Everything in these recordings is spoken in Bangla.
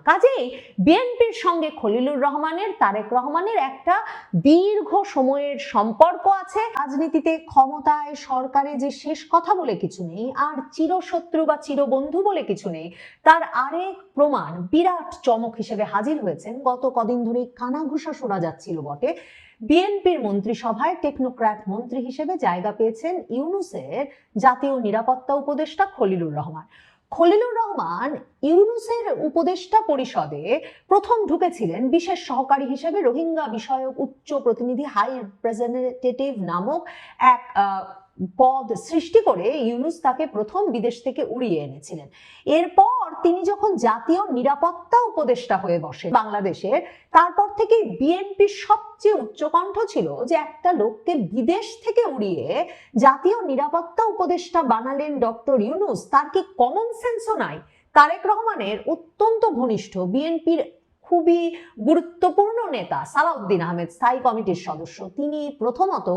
কাজেই বিএনপির সঙ্গে খলিলুর রহমানের, তারেক রহমানের একটা দীর্ঘ সময়ের সম্পর্ক আছে। রাজনীতিতে, ক্ষমতায়, সরকারে যে শেষ কথা বলে কিছু নেই, আর চিরশত্রু বা চিরবন্ধু বলে কিছু নেই, তার আরেক প্রমাণ বিরাট চমক হিসেবে হাজির হয়েছেন গত কদিন ধরে কানাঘুষা শোনা যাচ্ছিল বটে। বিএনপির মন্ত্রিসভায় টেকনোক্র্যাট মন্ত্রী হিসেবে জায়গা পেয়েছেন ইউনূসের জাতীয় নিরাপত্তা উপদেষ্টা খলিলুর রহমান। খলিলুর রহমান ইউনূসের উপদেষ্টা পরিষদে প্রথম ঢুকেছিলেন বিশেষ সহকারী হিসেবে রোহিঙ্গা বিষয়ক উচ্চ প্রতিনিধি, হাই রিপ্রেজেন্টেটিভ নামক এক পদ সৃষ্টি করে ইউনূস তাকে প্রথম বিদেশ থেকে উড়িয়ে এনেছিলেন। এরপর তিনি যখন জাতীয় নিরাপত্তা উপদেষ্টা হয়ে বসেন বাংলাদেশের, তারপর থেকে বিএনপির সবচেয়ে উচ্চকণ্ঠ ছিল যে একটা লোককে বিদেশ থেকে উড়িয়ে জাতীয় নিরাপত্তা উপদেষ্টা বানালেন ডক্টর ইউনূস, তার কি কমন সেন্সও নাই? তারেক রহমানের অত্যন্ত ঘনিষ্ঠ বিএনপির খুবই গুরুত্বপূর্ণ নেতা সালাউদ্দিন আহমেদ, স্থায়ী কমিটির সদস্য, তিনি প্রথমত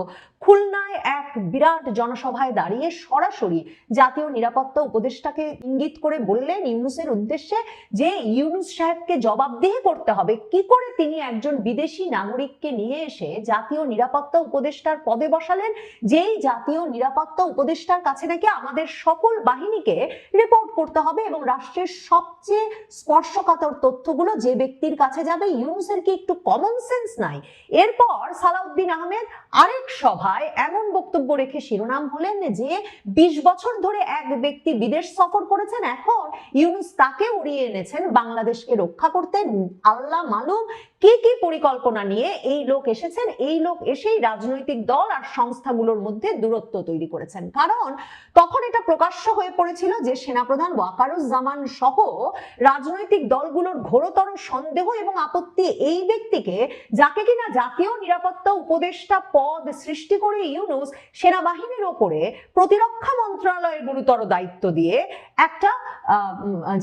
খুলনায় এক বিরাট জনসভায় দাঁড়িয়ে সরাসরি জাতীয় নিরাপত্তা উপদেষ্টাকে ইঙ্গিত করে বললেন ইউনূসের উদ্দেশ্যে যে ইউনূস সাহেবকে জবাবদিহি করতে হবে কি করে তিনি একজন বিদেশি নাগরিককে নিয়ে এসে জাতীয় নিরাপত্তা উপদেষ্টার পদে বসালেন, যেই জাতীয় নিরাপত্তা উপদেষ্টার কাছে নাকি আমাদের সকল বাহিনীকে রিপোর্ট করতে হবে এবং রাষ্ট্রের সবচেয়ে স্পর্শকাতর তথ্যগুলো যে ব্যক্তির কাছে যাবে। ইউনূসের কি একটু কমন সেন্স নাই? এরপর সালাউদ্দিন আহমেদ আরেক সভায় এমন বক্তব্য রেখে শিরোনাম হলেন যে 20 বছর ধরে এক ব্যক্তি বিদেশ সফর করেছেন, এখন ইউনূস তাকে উড়িয়ে এনেছেন বাংলাদেশকে রক্ষা করতে। আল্লাহ মালুম কি কি পরিকল্পনা নিয়ে এই লোক এসেছেন। এই লোক এসেই রাজনৈতিক দল আর সংস্থাগুলোর মধ্যে দূরত্ব তৈরি করেছেন, কারণ তখন এটা প্রকাশ্য হয়ে পড়েছিল যে সেনাপ্রধান ওয়াকারুজ্জামান সহ রাজনৈতিক দলগুলোর ঘোরতর সন্দেহ এবং আপত্তি এই ব্যক্তিকে, যাকে কিনা জাতীয় নিরাপত্তা উপদেষ্টা পদ সৃষ্টি করে ইউনূস সেনাবাহিনীর ওপরে প্রতিরক্ষা মন্ত্রণালয়ের গুরুতর দায়িত্ব দিয়ে একটা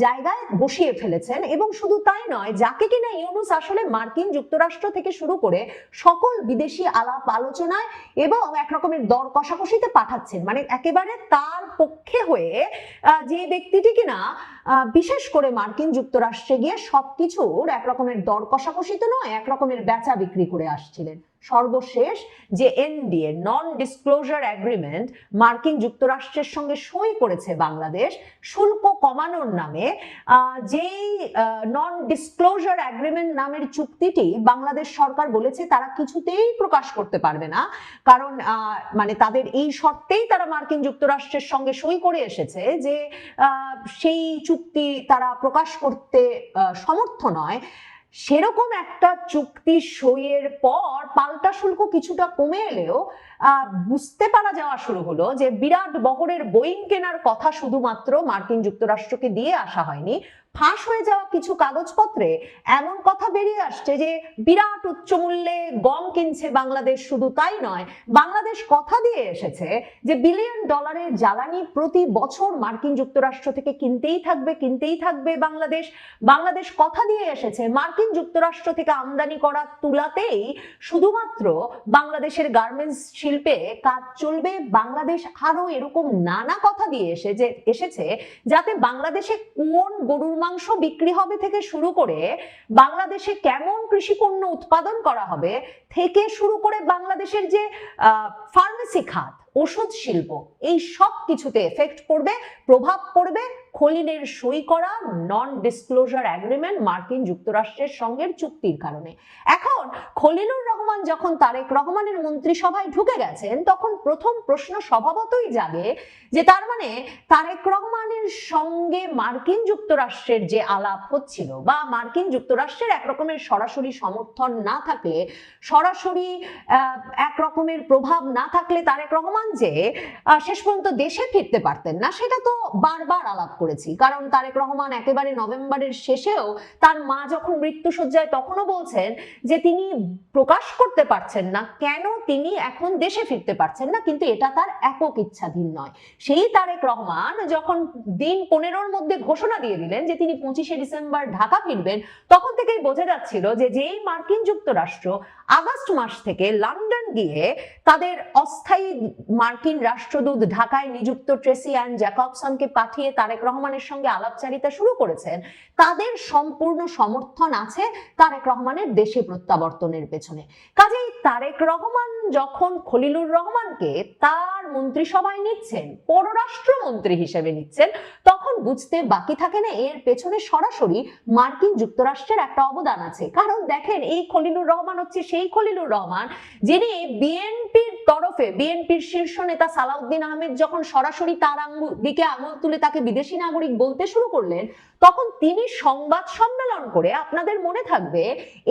জায়গায় বসিয়ে ফেলেছেন। এবং শুধু তাই নয়, যাকে কিনা ইউনূস আসলে মার্কিন যুক্তরাষ্ট্র থেকে শুরু করে সকল বিদেশি আলাপ আলোচনায় এবং একরকমের দর কষাকষিতে পাঠাচ্ছেন, মানে একেবারে তার পক্ষে হয়ে যে ব্যক্তিটি কিনা বিশেষ করে মার্কিন যুক্তরাষ্ট্রে গিয়ে সবকিছুর একরকমের দর কষাকষিতে নয়, একরকমের বেচা বিক্রি করে আসছিলেন। সর্বশেষ যে এনডিএ, নন ডিসক্লোজার এগ্রিমেন্ট, মার্কিন যুক্তরাষ্ট্রের সঙ্গে সই করেছে বাংলাদেশ শুল্ক কমানোর নামে, যেই নন ডিসক্লোজার এগ্রিমেন্ট নামের চুক্তিটি বাংলাদেশ সরকার বলেছে তারা কিছুতেই প্রকাশ করতে পারবে না, কারণ মানে তাদের এই শর্তেই তারা মার্কিন যুক্তরাষ্ট্রের সঙ্গে সই করে এসেছে যে সেই চুক্তি তারা প্রকাশ করতে সমর্থ নয়। সেরকম একটা চুক্তি সইয়ের পর পাল্টা শুল্ক কিছুটা কমে এলেও বুঝতে পারা যাওয়া শুরু হলো যে বিরাট বহরের বোয়িং কেনার কথা শুধুমাত্র মার্কিন যুক্তরাষ্ট্রকে দিয়ে আসা হয়নি। ফাঁস হয়ে যাওয়া কিছু কাগজপত্রে এমন কথা বেরিয়ে আসছে যে বিরাট উচ্চ মূল্যে গম কিনছে বাংলাদেশ। শুধু তাই নয়, বাংলাদেশ কথা দিয়ে এসেছে যে $1 বিলিয়ন জ্বালানি প্রতি বছর মার্কিন যুক্তরাষ্ট্র থেকে কিনতেই থাকবে বাংলাদেশ। বাংলাদেশ কথা দিয়ে এসেছে মার্কিন যুক্তরাষ্ট্র থেকে আমদানি করা তুলাতেই শুধুমাত্র বাংলাদেশের গার্মেন্টস শিল্পে কাজ চলবে। বাংলাদেশ আরো এরকম নানা কথা দিয়ে এসেছে যাতে বাংলাদেশে কোন গরুর মাংস বিক্রি হবে থেকে শুরু করে বাংলাদেশে কেমন কৃষি পণ্য উৎপাদন করা হবে থেকে শুরু করে বাংলাদেশের যে ফার্মেসি খাত, ওষুধ শিল্প, এই সব কিছুতে এফেক্ট পড়বে, প্রভাব পড়বে খলিলের সই করা নন ডিসক্লোজার এগ্রিমেন্ট মার্কিন যুক্তরাষ্ট্রের সঙ্গে চুক্তির কারণে। এখন খলিলুর রহমান যখন তারেক রহমানের মন্ত্রিসভায় ঢুকে গেছেন, তখন প্রথম প্রশ্ন স্বভাবতই জাগে যে তার মানে তারেক রহমানের সঙ্গে মার্কিন যুক্তরাষ্ট্রের যে আলাপ হচ্ছিল বা মার্কিন যুক্তরাষ্ট্রের একরকমের সরাসরি সমর্থন না থাকলে, সরাসরি একরকমের প্রভাব না থাকলে তারেক রহমান যে শেষ পর্যন্ত দেশে ফিরতে পারতেন না, সেটা তো বারবার আলাপ করেছি। কারণ তারেক রহমান একেবারে নভেম্বরের শেষেও তার মা যখন মৃত্যুশয্যায় তখনও বলছেন যে তিনি প্রকাশ করতে পারছেন না কেন তিনি এখন দেশে ফিরতে পারছেন না, কিন্তু এটা তার একক ইচ্ছাধীন নয়। সেই তারেক রহমান যখন দিন 15-র মধ্যে ঘোষণা দিয়ে দিলেন যে তিনি 25শে ডিসেম্বর ঢাকা ফিরবেন, তখন থেকেই বোঝা যাচ্ছিল যে যেই মার্কিন যুক্তরাষ্ট্র আগস্ট মাস থেকে লন্ডন গিয়ে তাদের অস্থায়ী মার্কিন রাষ্ট্রদূত ঢাকায় নিযুক্ত ট্রেসি অ্যান জ্যাকবসনকে পাঠিয়ে তারেক রহমানের সঙ্গে আলাপচারিতা শুরু করেছেন, তাদের সম্পূর্ণ সমর্থন আছে তারেক রহমানের দেশে প্রত্যাবর্তনের পেছনে। কাজেই তারেক রহমান যখন খলিলুর রহমানকে তার মন্ত্রিসভায় নিচ্ছেন, পররাষ্ট্রমন্ত্রী হিসেবে নিচ্ছেন, তখন বুঝতে বাকি থাকে না এর পেছনে সরাসরি মার্কিন যুক্তরাষ্ট্রের একটা অবদান আছে। কারণ দেখেন, এই খলিলুর রহমান হচ্ছে সেই খলিলুর রহমান যিনি বিএনপির তরফে, বিএনপির শীর্ষ নেতা সালাউদ্দিন আহমেদ যখন সরাসরি তার দিকে আঙুল তুলে তাকে বিদেশি নাগরিক বলতে শুরু করলেন, তখন তিনি সংবাদ সম্মেলন করে, আপনাদের মনে থাকবে,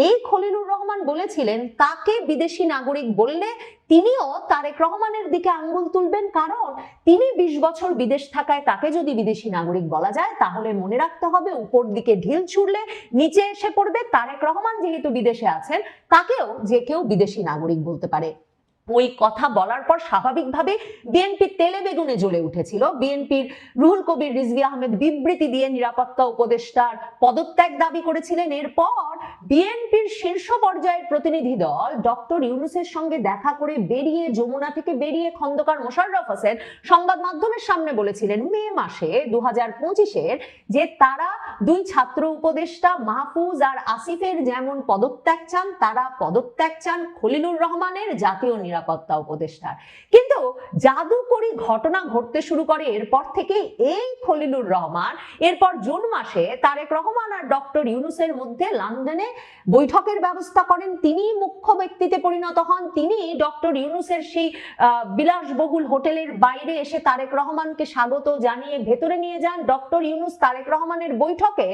এই খলিলুর রহমান বলেছিলেন তাকে বিদেশি নাগরিক বললে তিনিও তারেক রহমানের দিকে আঙ্গুল তুলবেন, কারণ তিনি 20 বছর বিদেশ থাকায় তাকে যদি বিদেশি নাগরিক বলা যায় তাহলে মনে রাখতে হবে উপর দিকে ঢিল ছুড়লে নিচে এসে পড়বে। তারেক রহমান যেহেতু বিদেশে আছেন, তাকেও যে কেউ বিদেশি নাগরিক বলতে পারে। ওই কথা বলার পর স্বাভাবিকভাবে বিএনপি তেলে বেগুনে জ্বলে উঠেছিল। বিএনপির রুহুল কবির রিজভী আহমেদ বিবৃতি দিয়ে নিরাপত্তা উপদেষ্টার পদত্যাগ দাবি করেছিলেন। এরপর বিএনপির শীর্ষ পর্যায়ের প্রতিনিধি দল ডক্টর ইউনূসের সঙ্গে দেখা করে বেরিয়ে, যমুনা থেকে বেরিয়ে, খন্দকার মোশাররফ হোসেন সংবাদ মাধ্যমের সামনে বলেছিলেন মে মাসে 2025-এর যে তারা দুই ছাত্র উপদেষ্টা মাহফুজ আর আসিফের যেমন পদত্যাগ চান, তারা পদত্যাগ চান খলিলুর রহমানের, জাতীয় নিরাপত্তা উপদেষ্টার। কিন্তু জাদুকরী ঘটনা ঘটতে শুরু করে এরপর থেকে। এই খলিলুর রহমান এরপর জুন মাসে তারেক রহমান আর ডক্টর ইউনূসের মধ্যে লন্ডনে বৈঠকের ব্যবস্থা করেন। তিনি মুখ্য ব্যক্তিতে পরিণত হন। তিনি ডক্টর ইউনূসের সেই বিলাসবহুল হোটেলের বাইরে এসে তারেক রহমানকে স্বাগত জানিয়ে ভেতরে নিয়ে যান। ডক্টর ইউনূস তারেক রহমানের বৈঠকে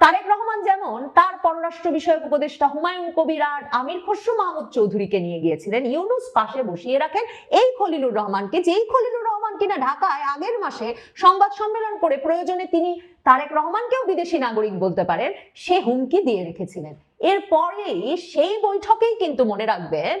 তারেক রহমান যেমন তার পররাষ্ট্র বিষয়ক উপদেষ্টা হুমায়ুন কবির আর আমির খসরু মাহমুদ চৌধুরীকে নিয়ে গিয়েছিলেন, ইউনূস পাশে বসিয়ে রাখেন এই খলিলুর রহমানকে, যেই খলিলুর রহমান কিনা ঢাকায় আগের মাসে সংবাদ সম্মেলন করে প্রয়োজনে তিনি তারেক রহমানকেও বিদেশি নাগরিক বলতে পারেন সে হুমকি দিয়ে রেখেছিলেন। এরপরেই সেই বৈঠকেই কিন্তু মনে রাখবেন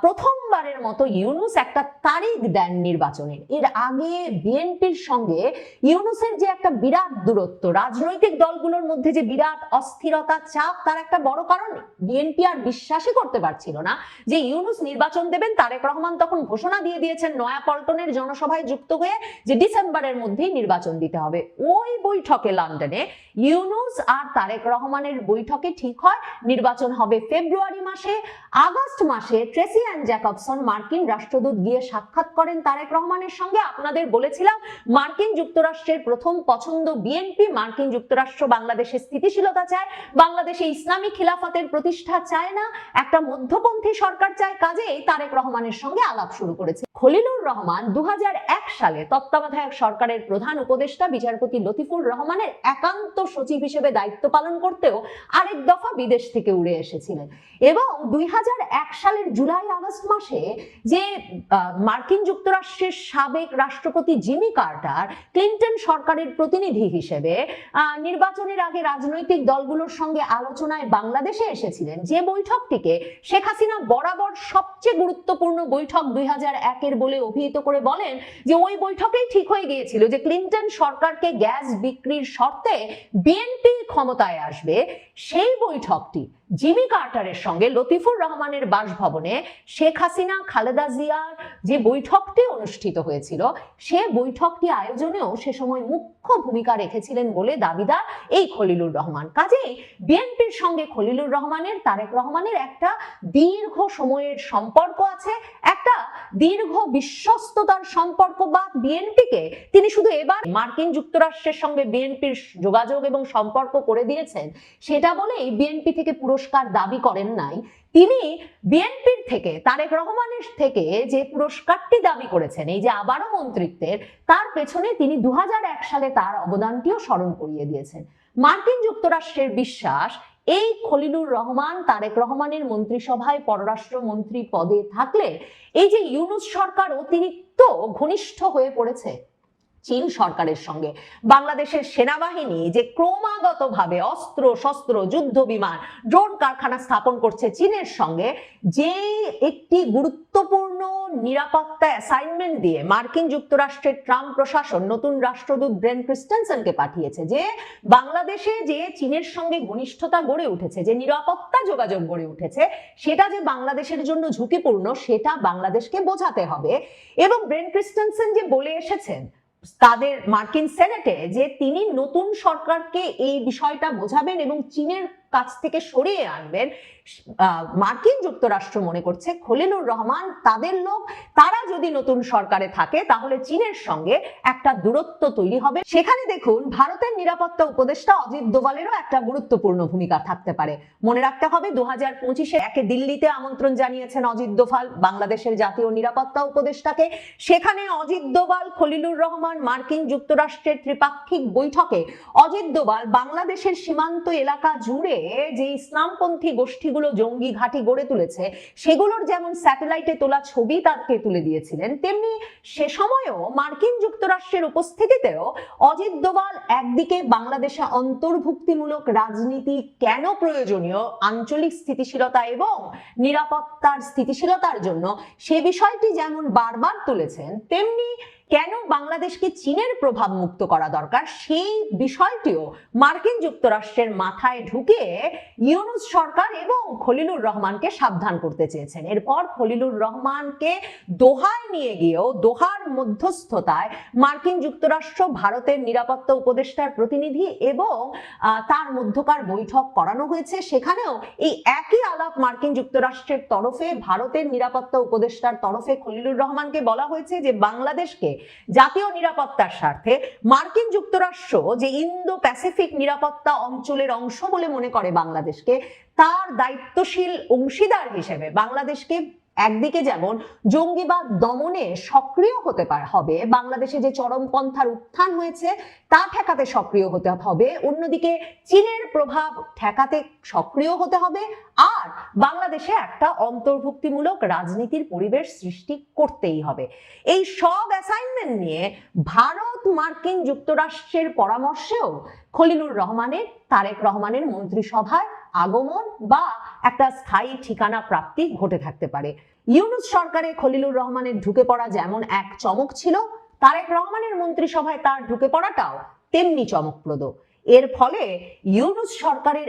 প্রথমবারের মতো ইউনূস একটা তারিখ দেন নির্বাচনের। এর আগে বিএনপির সঙ্গে ইউনূসের যে একটা বিরাট দূরত্ব, রাজনৈতিক দলগুলোর মধ্যে যে বিরাট অস্থিরতা, চাপ, তার একটা বড় কারণ বিএনপি আর বিশ্বাসই করতে পারছিল না যে ইউনূস নির্বাচন দেবেন। তারেক রহমান তখন ঘোষণা দিয়ে দিয়েছেন নয়াপল্টনের জনসভায় যুক্ত হয়ে যে ডিসেম্বরের মধ্যেই নির্বাচন দিতে হবে। ওই বৈঠকে লন্ডনে ইউনূস আর তারেক রহমানের বৈঠকে ঠিক হয় নির্বাচন হবে ফেব্রুয়ারি মাসে। আগস্ট মাসে ট্রেসি অ্যান জ্যাকবসন মার্কিন রাষ্ট্রদূত গিয়ে সাক্ষাৎ করেন তারেক রহমানের সঙ্গে। আপনাদের বলেছিলাম মার্কিন যুক্তরাষ্ট্রের প্রথম পছন্দ বিএনপি। মার্কিন যুক্তরাষ্ট্র বাংলাদেশে স্থিতিশীলতা চায়, বাংলাদেশে ইসলামী খিলাফতের প্রতিষ্ঠা চায় না, একটা মধ্যপন্থী সরকার চায়। কাজেই তারেক রহমানের সঙ্গে আলাপ শুরু করেছে। খলিলুর রহমান 2001 সালে তত্ত্বাবধায়ক সরকারের প্রধান উপদেষ্টা বিচারপতি লতিফুর রহমানের একান্ত সচিব হিসেবে দায়িত্ব পালন করতেও আরেক দফা বিদেশ থেকে উড়ে এসেছিলেন। এবং 2001 সালের জুলাই আগস্ট মাসে যে মার্কিন যুক্তরাষ্ট্রের সাবেক রাষ্ট্রপতি জিমি কার্টার ক্লিনটন সরকারের প্রতিনিধি হিসেবে নির্বাচনের আগে রাজনৈতিক দলগুলোর সঙ্গে আলোচনায় বাংলাদেশে এসেছিলেন, যে বৈঠকটিকে শেখ হাসিনা বরাবর সবচেয়ে গুরুত্বপূর্ণ বৈঠক 2001-এর বলে অভিহিত করে বলেন যে ওই বৈঠকেই ঠিক হয়ে গিয়েছিল যে ক্লিনটন সরকারকে গ্যাস বিক্রির শর্তে বিএনপি ক্ষমতায় আসবে। সেই বৈঠকটি জিমি কার্টারের সঙ্গে লতিফুর রহমানের বাসভবনে শেখ হাসিনা খালেদা জিয়ার যে বৈঠকটি অনুষ্ঠিত হয়েছিল, সে বৈঠকটি আয়োজনেও সে সময় মুখ্য ভূমিকা রেখেছিলেন বলে দাবিদার এই খলিলুর রহমান। কাজেই বিএনপির সঙ্গে খলিলুর রহমানের, তারেক রহমানের একটা দীর্ঘ সময়ের সম্পর্ক আছে, একটা দীর্ঘ বিশ্বস্ততার সম্পর্ক। বা বিএনপিকে তিনি শুধু এবার মার্কিন যুক্তরাষ্ট্রের সঙ্গে বিএনপির যোগাযোগ এবং সম্পর্ক করে দিয়েছেন সেটা বলেই বিএনপি থেকে পুরস্কার দাবি করেন নাই। তিনি বিএনপির থেকে, তারেক রহমানের থেকে যে পুরস্কারটি দাবি করেছেন, এই যে আবারও মন্ত্রিত্বের, তার পেছনে তিনি 2001 সালে তার অবদানটিও স্মরণ করিয়ে দিয়েছেন। মার্কিন যুক্তরাষ্ট্রের বিশ্বাস এই খলিলুর রহমান তারেক রহমানের মন্ত্রিসভায় পররাষ্ট্রমন্ত্রী পদে থাকলে এই যে ইউনূস সরকার অতিরিক্ত ঘনিষ্ঠ হয়ে পড়েছে, চীন সরকারের সঙ্গে। বাংলাদেশের সেনাবাহিনী যে ক্রমাগতভাবে অস্ত্র শস্ত্র যুদ্ধ বিমান ড্রোন কারখানা স্থাপন করছে চীনের সঙ্গে, যে একটি গুরুত্বপূর্ণ নিরাপত্তা অ্যাসাইনমেন্ট দিয়ে মার্কিন যুক্তরাষ্ট্রের ট্রাম্প প্রশাসন নতুন রাষ্ট্রদূত ব্রেন ক্রিস্টেনসেনকে পাঠিয়েছে, যে বাংলাদেশে যে চীনের সঙ্গে ঘনিষ্ঠতা গড়ে উঠেছে, যে নিরাপত্তা যোগাযোগ গড়ে উঠেছে, সেটা যে বাংলাদেশের জন্য ঝুঁকিপূর্ণ সেটা বাংলাদেশকে বোঝাতে হবে। এবং ব্রেন ক্রিস্টেনসেন যে বলে এসেছেন তাদের মার্কিন সেনেটে যে তিনি নতুন সরকারকে এই বিষয়টা বোঝাবেন এবং চীনের কাছ থেকে সরিয়ে আনবেন, মার্কিন যুক্তরাষ্ট্র মনে করছে খলিলুর রহমান তাদের লোক, তারা যদি নতুন সরকারে থাকে তাহলে চীনের সঙ্গে একটা দূরত্ব তৈরি হবে। সেখানে দেখুন ভারতের নিরাপত্তা উপদেষ্টা অজিত দোভালেরও একটা গুরুত্বপূর্ণ ভূমিকা থাকতে পারে। মনে রাখতে হবে 2025-এ একে দিল্লিতে আমন্ত্রণ জানিয়েছেন অজিত দোভাল বাংলাদেশের জাতীয় নিরাপত্তা উপদেষ্টাকে। সেখানে অজিত দোভাল, খলিলুর রহমান, মার্কিন যুক্তরাষ্ট্রের ত্রিপাক্ষিক বৈঠকে অজিত দোভাল বাংলাদেশের সীমান্ত এলাকা জুড়ে যে ইসলামপন্থী গোষ্ঠীগুলো জঙ্গি ঘাঁটি গড়ে তুলেছে সেগুলোর যেমন স্যাটেলাইটে তোলা ছবি তাকে তুলে দিয়েছিলেন, তেমনি সে সময়ও মার্কিন যুক্তরাষ্ট্রের উপস্থিতিতেও অজিত দোভাল একদিকে বাংলাদেশে অন্তর্ভুক্তিমূলক রাজনীতি কেন প্রয়োজনীয় আঞ্চলিক স্থিতিশীলতা এবং নিরাপত্তার স্থিতিশীলতার জন্য সে বিষয়টি যেমন বারবার তুলেছেন, তেমনি কেন বাংলাদেশকে চীনের প্রভাব মুক্ত করা দরকার সেই বিষয়টিও মার্কিন যুক্তরাষ্ট্রের মাথায় ঢুকিয়ে ইউনূস সরকার এবং খলিলুর রহমানকে সাবধান করতে চেয়েছেন। এরপর খলিলুর রহমানকে দোহায় নিয়ে গিয়েও দোহার মধ্যস্থতায় মার্কিন যুক্তরাষ্ট্র ভারতের নিরাপত্তা উপদেষ্টার প্রতিনিধি এবং তার মধ্যকার বৈঠক করানো হয়েছে। সেখানেও এই একই আলাপ মার্কিন যুক্তরাষ্ট্রের তরফে ভারতের নিরাপত্তা উপদেষ্টার তরফে খলিলুর রহমানকে বলা হয়েছে যে বাংলাদেশকে জাতীয় নিরাপত্তার স্বার্থে মার্কিন যুক্তরাষ্ট্র যে ইন্দো প্যাসিফিক নিরাপত্তা অঞ্চলের অংশ বলে মনে করে বাংলাদেশকে, তার দায়িত্বশীল অংশীদার হিসেবে বাংলাদেশকে একদিকে যেমন জঙ্গিবাদ দমনে সক্রিয় হতে হবে, বাংলাদেশে যে চরমপন্থার উত্থান হয়েছে তা ঠেকাতে সক্রিয় হতে হবে, অন্যদিকে চীনের প্রভাব ঠেকাতে সক্রিয় হতে হবে, আর বাংলাদেশে একটা অন্তর্ভুক্তিমূলক রাজনীতির পরিবেশ সৃষ্টি করতেই হবে। এই সব অ্যাসাইনমেন্ট নিয়ে ভারত মার্কিন যুক্তরাষ্ট্রের পরামর্শেও খলিলুর রহমানের, তারেক রহমানের মন্ত্রিসভায় আগমন বা একটা স্থায়ী ঠিকানা প্রাপ্তি ঘটে থাকতে পারে। ইউনূস সরকারে খলিলুর রহমানের ঢুকে পড়া যেমন এক চমক ছিল, তারেক রহমানের মন্ত্রিসভায় তার ঢুকে পড়াটাও তেমনি চমকপ্রদ। এর ফলে ইউনূস সরকারের